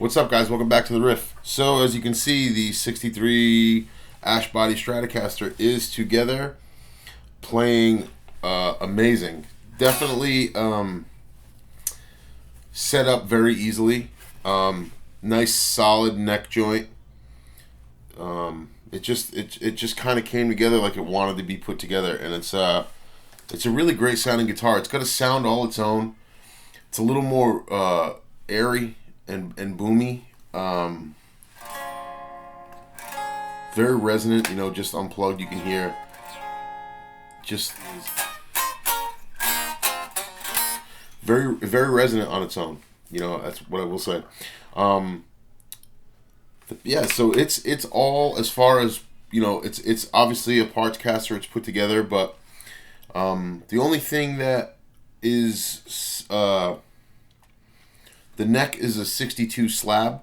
What's up, guys? Welcome back to the riff. So as you can see, the 63 ash body Stratocaster is together, playing amazing. Definitely set up very easily. Nice solid neck joint. It just kind of came together like it wanted to be put together, and it's a really great sounding guitar. It's got a sound all its own. It's a little more airy and boomy. Very resonant, you know, just unplugged you can hear just very resonant on its own, you know. That's what I will say. Yeah, so it's all, as far as, you know, it's obviously a PartsCaster. It's put together, but the only thing that is the neck is a 62 slab,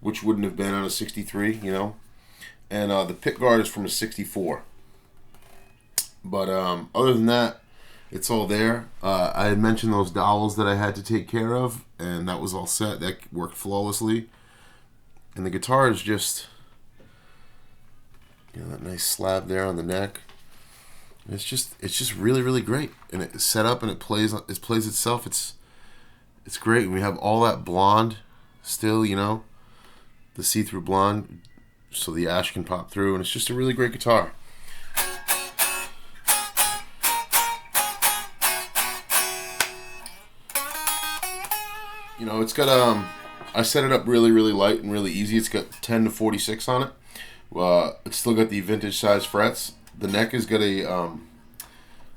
which wouldn't have been on a 63, you know, and the pick guard is from a 64. But other than that, it's all there. I had mentioned those dowels that I had to take care of, and that was all set. That worked flawlessly. And the guitar is just, you know, that nice slab there on the neck. It's just really great, and it's set up and it plays itself. It's great. We have all that blonde still, you know, the see-through blonde, so the ash can pop through, and it's just a really great guitar. You know, it's got I set it up really light and really easy. It's got 10 to 46 on it. It's still got the vintage size frets. The neck has got a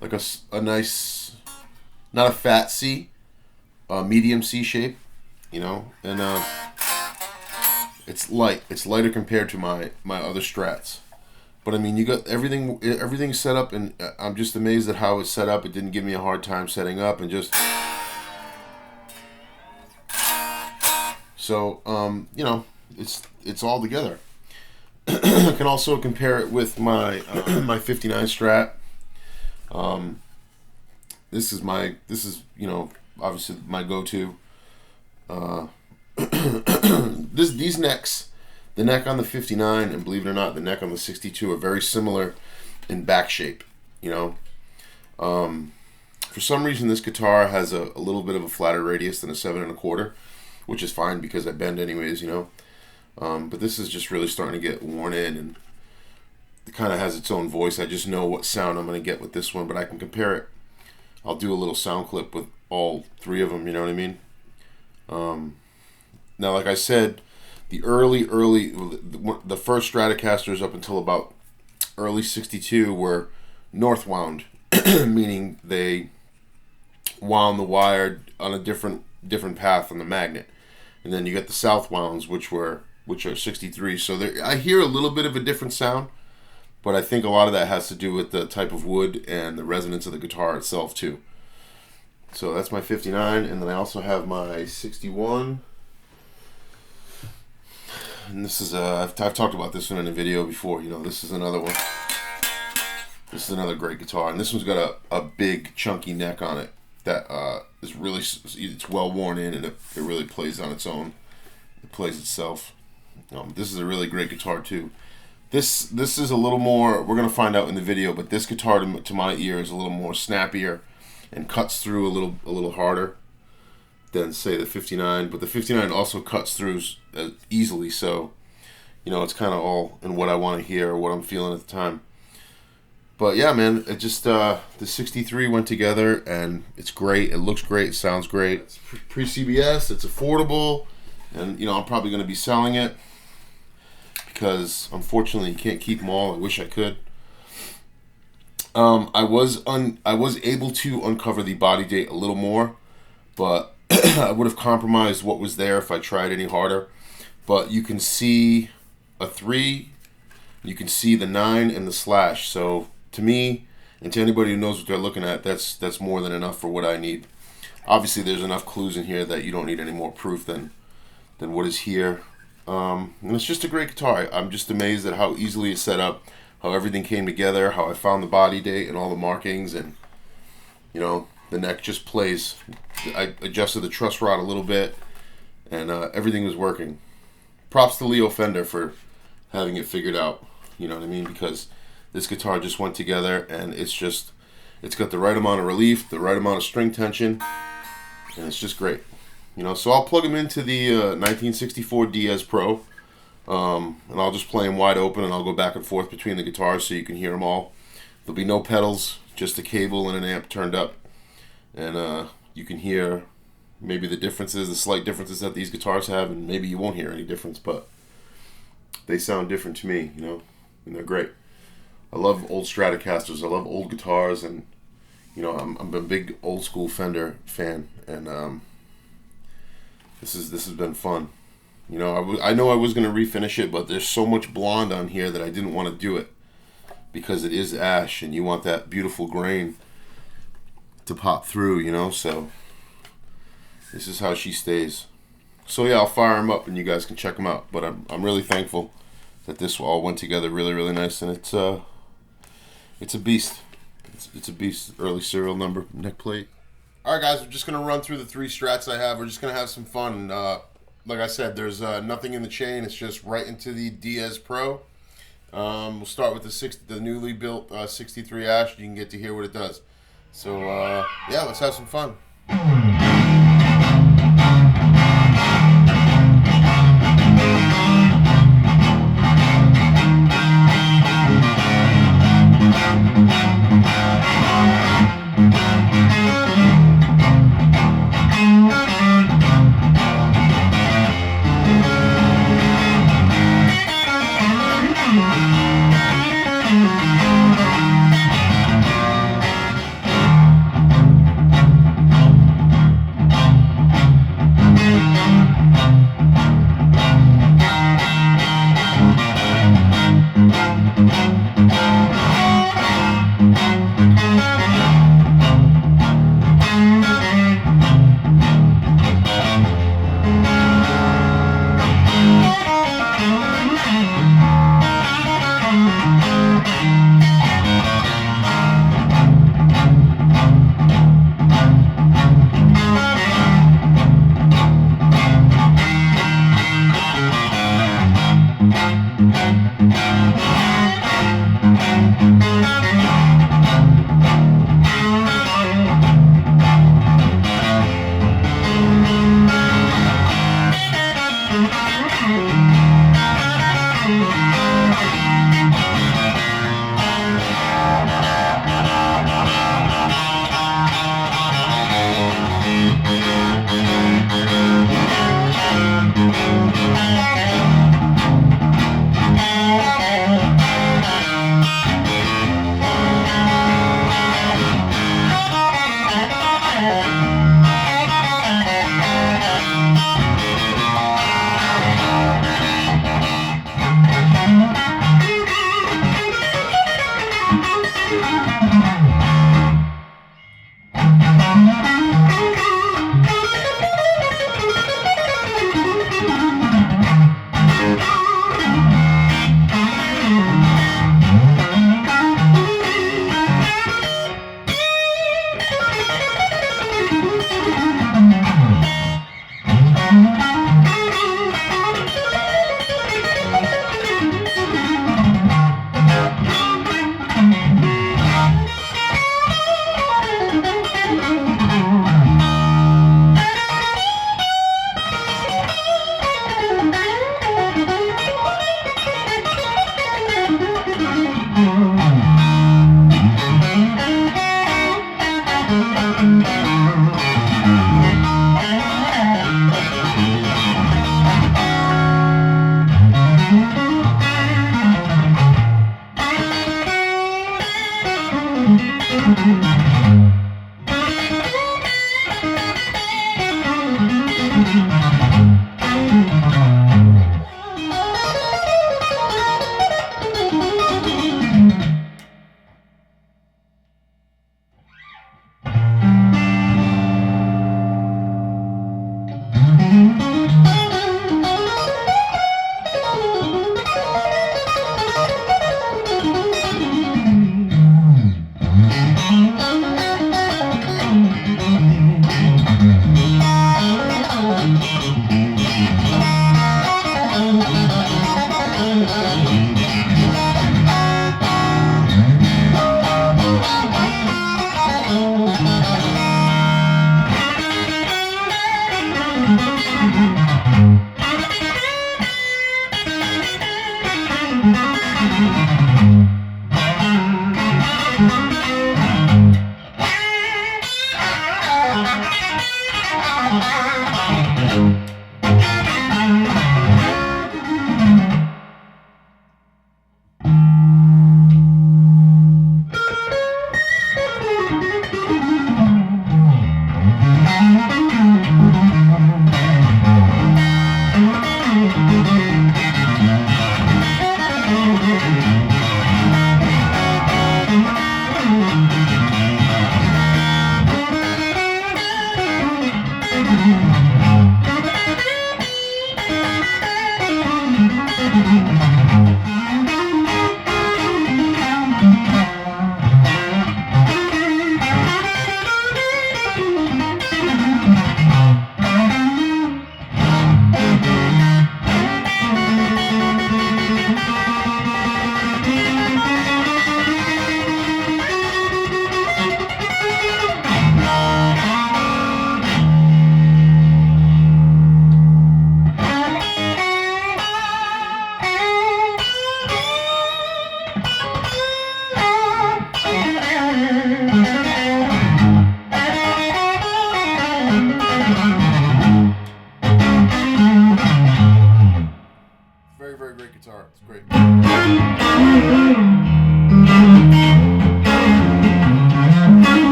like a nice, not a fat C, medium C shape, you know, and it's light. It's lighter compared to my other Strats. But I mean, you got everything set up, and I'm just amazed at how it's set up. It didn't give me a hard time setting up, and just so you know, it's all together. I can also compare it with my my 59 Strat. This is you know, obviously my go-to. These necks, the neck on the 59 and, believe it or not, the neck on the 62 are very similar in back shape, you know. For some reason, this guitar has a little bit of a flatter radius than a 7 1/4, which is fine because I bend anyways, you know. But this is just really starting to get worn in, and it kind of has its own voice. I just know what sound I'm going to get with this one, but I can compare it. I'll do a little sound clip with all three of them, you know what I mean? Now, like I said, the the first Stratocasters up until about early 62 were north wound, meaning they wound the wire on a different path on the magnet. And then you got the south wounds, which are 63. So I hear a little bit of a different sound, but I think a lot of that has to do with the type of wood and the resonance of the guitar itself too. So that's my 59, and then I also have my 61. And this is I've talked about this one in a video before. You know, this is another one. This is another great guitar, and this one's got a big chunky neck on it that is really, it's well worn in, and it really plays on its own. It plays itself. This is a really great guitar too. This is a little more, we're gonna find out in the video, but this guitar to my ear is a little more snappier and cuts through a little harder than, say, the 59. But the 59 also cuts through easily, so you know, it's kind of all in what I want to hear or what I'm feeling at the time. But yeah, man, it just the 63 went together, and it's great. It looks great. It sounds great. It's pre-CBS. It's affordable, and you know, I'm probably going to be selling it because unfortunately you can't keep them all. I wish I could. I was able to uncover the body date a little more, but I would have compromised what was there if I tried any harder. But you can see a 3, you can see the 9 and the slash. So to me, and to anybody who knows what they're looking at, that's more than enough for what I need. Obviously, there's enough clues in here that you don't need any more proof than what is here. And it's just a great guitar. I'm just amazed at how easily it's set up, how everything came together, how I found the body date and all the markings, and you know, the neck just plays. I adjusted the truss rod a little bit, and everything was working. Props to Leo Fender for having it figured out. You know what I mean? Because this guitar just went together, and it's got the right amount of relief, the right amount of string tension, and it's just great. You know, so I'll plug them into the 1964 DS Pro, and I'll just play them wide open, and I'll go back and forth between the guitars so you can hear them all. There'll be no pedals, just a cable and an amp turned up, and you can hear maybe the slight differences that these guitars have, and maybe you won't hear any difference, but they sound different to me, you know, and they're great. I love old Stratocasters. I love old guitars, and you know, I'm a big old school Fender fan, and this has been fun. You know, I know I was gonna refinish it, but there's so much blonde on here that I didn't want to do it because it is ash, and you want that beautiful grain to pop through. You know, so this is how she stays. So yeah, I'll fire them up, and you guys can check them out. But I'm really thankful that this all went together really, really nice, and it's a beast. It's a beast. Early serial number, neck plate. Alright guys, we're just going to run through the 3 Strats I have. We're just going to have some fun. Like I said, there's nothing in the chain. It's just right into the DS Pro. We'll start with the newly built 63 Ash. You can get to hear what it does. So yeah, let's have some fun.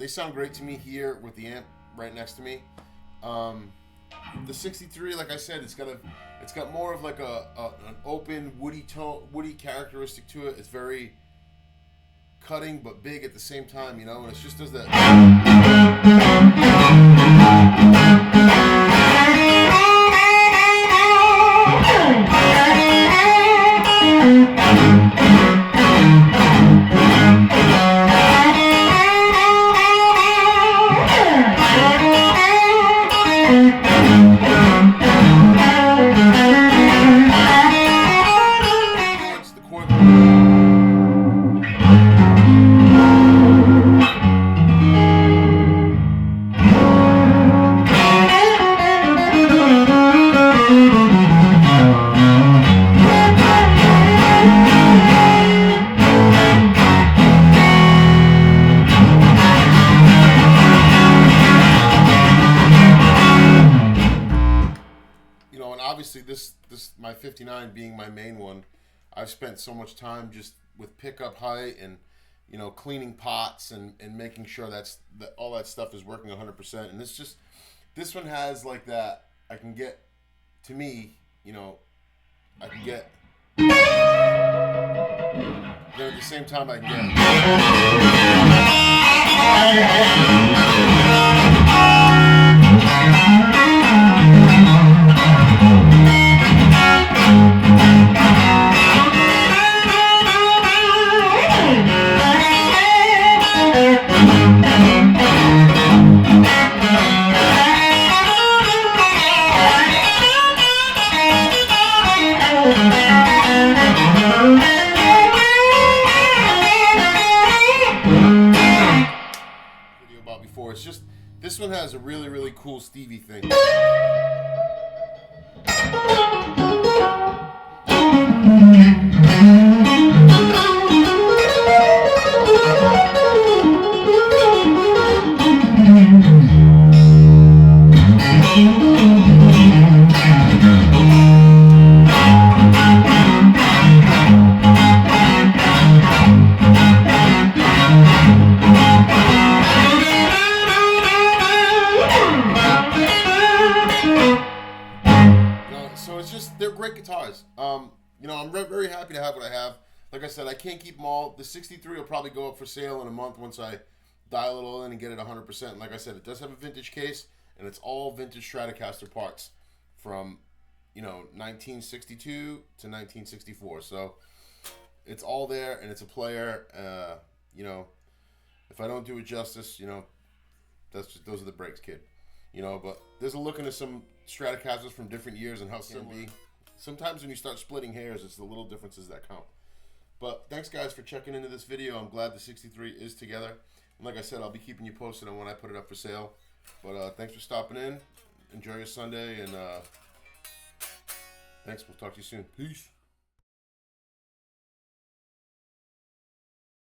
sound great to me here with the amp right next to me. The 63, like I said, it's got more of like an open woody characteristic to it. It's very cutting but big at the same time, you know, and it just does that. You know, and obviously this my 59 being my main one, I've spent so much time just with pickup height and, you know, cleaning pots and making sure that all that stuff is working 100%. And this one has like that. I can get, to me, you know, I can get. Then at the same time I can about before. It's just, this one has a really, really cool Stevie thing. So it's just, they're great guitars. You know, I'm very happy to have what I have. Like I said, I can't keep them all. The 63 will probably go up for sale in a month once I dial it all in and get it 100%. And like I said, it does have a vintage case, and it's all vintage Stratocaster parts from, you know, 1962 to 1964. So it's all there, and it's a player. You know, if I don't do it justice, you know, those are the breaks, kid. You know, but there's a look into some Stratocasters from different years and how similar. Sometimes when you start splitting hairs, it's the little differences that count. But thanks, guys, for checking into this video. I'm glad the 63 is together. And like I said, I'll be keeping you posted on when I put it up for sale. But thanks for stopping in. Enjoy your Sunday, and thanks. We'll talk to you soon. Peace.